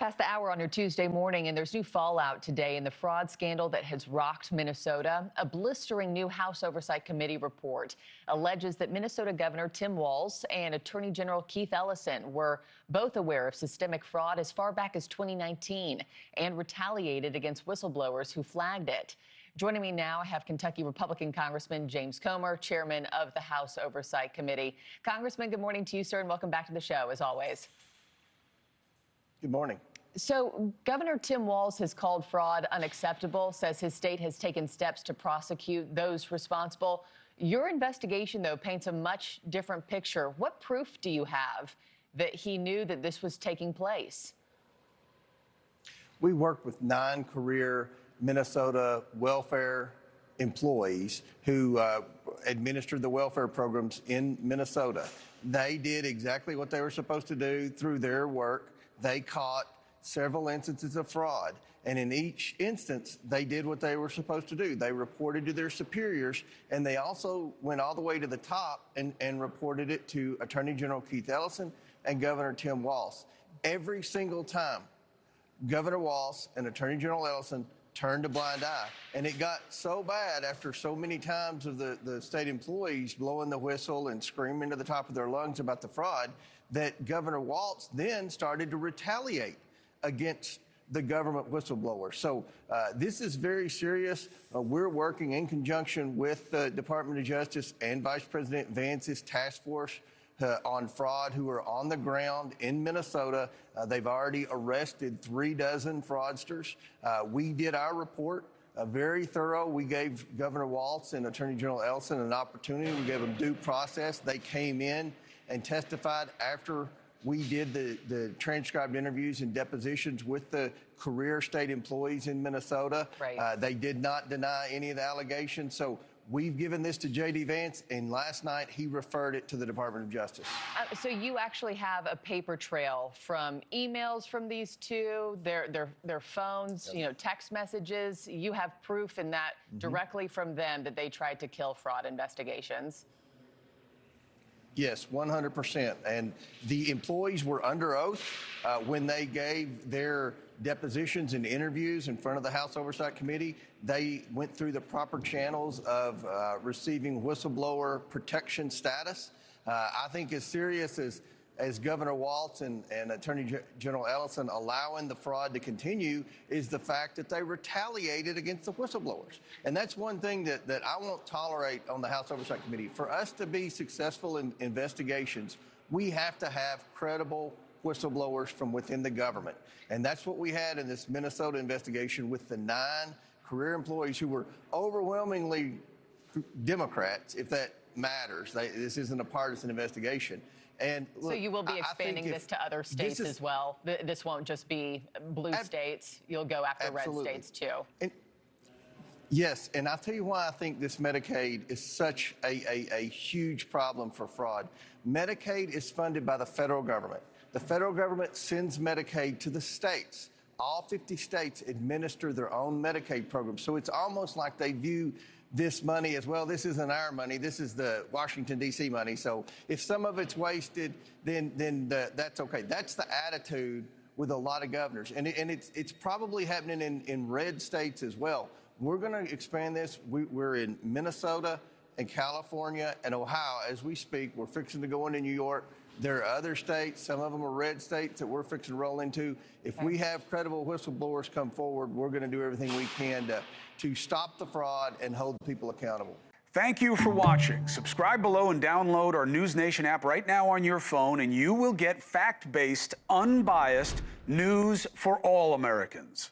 Past the hour on your Tuesday morning, and there's new fallout today in the fraud scandal that has rocked Minnesota. A blistering new House Oversight Committee report alleges that Minnesota Governor Tim Walz and Attorney General Keith Ellison were both aware of systemic fraud as far back as 2019 and retaliated against whistleblowers who flagged it. Joining me now, I have Kentucky Republican Congressman James Comer, chairman of the House Oversight Committee. Congressman, good morning to you, sir, and welcome back to the show, as always. Good morning. So Governor Tim Walz has called fraud unacceptable, says his state has taken steps to prosecute those responsible. Your investigation, though, paints a much different picture. What proof do you have that he knew that this was taking place? We worked with 9 career Minnesota welfare employees who administered the welfare programs in Minnesota. They did exactly what they were supposed to do through their work. They caught several instances of fraud, and in each instance, they did what they were supposed to do. They reported to their superiors, and they also went all the way to the top and reported it to Attorney General Keith Ellison and Governor Tim Walz. Every single time, Governor Walz and Attorney General Ellison turned a blind eye, and it got so bad after so many times of the state employees blowing the whistle and screaming to the top of their lungs about the fraud that Governor Walz then started to retaliate against the government whistleblower. So this is very serious. We're working in conjunction with the Department of Justice and Vice President Vance's task force on fraud who are on the ground in Minnesota. They've already arrested 3 dozen fraudsters. We did our report, very thorough. We gave Governor Walz and Attorney General Ellison an opportunity. We gave them due process. They came in and testified after we did the transcribed interviews and depositions with the career state employees in Minnesota. Right. They did not deny any of the allegations. So we've given this to J.D. Vance, and last night he referred it to the Department of Justice. So you actually have a paper trail from emails from these two, their phones, you know, text messages. You have proof in that directly from them that they tried to kill fraud investigations. Yes, 100%. And the employees were under oath when they gave their depositions and interviews in front of the House Oversight Committee. They went through the proper channels of receiving whistleblower protection status. I think as serious as Governor Walz and Attorney General Ellison allowing the fraud to continue is the fact that they retaliated against the whistleblowers. And that's one thing that I won't tolerate on the House Oversight Committee. For us to be successful in investigations, we have to have credible whistleblowers from within the government. And that's what we had in this Minnesota investigation with the 9 career employees who were overwhelmingly Democrats, if that matters. This isn't a partisan investigation. And look, so you will be expanding this to other states as well. This won't just be blue states. You'll go after absolutely. red states too. Yes, and I'll tell you why I think this Medicaid is such a huge problem for fraud. Medicaid is funded by the federal government. The federal government sends Medicaid to the states. All 50 states administer their own Medicaid program. So it's almost like they view this money as, well, this isn't our money, this is the Washington, D.C. money. So if some of it's wasted, then that's okay. That's the attitude with a lot of governors. And it's probably happening in red states as well. We're going to expand this. We're in Minnesota and California and Ohio as we speak. We're fixing to go into New York. There are other states, some of them are red states that we're fixing to roll into. If we have credible whistleblowers come forward, we're going to do everything we can to stop the fraud and hold people accountable. Thank you for watching. Subscribe below and download our NewsNation app right now on your phone, and you will get fact-based, unbiased news for all Americans.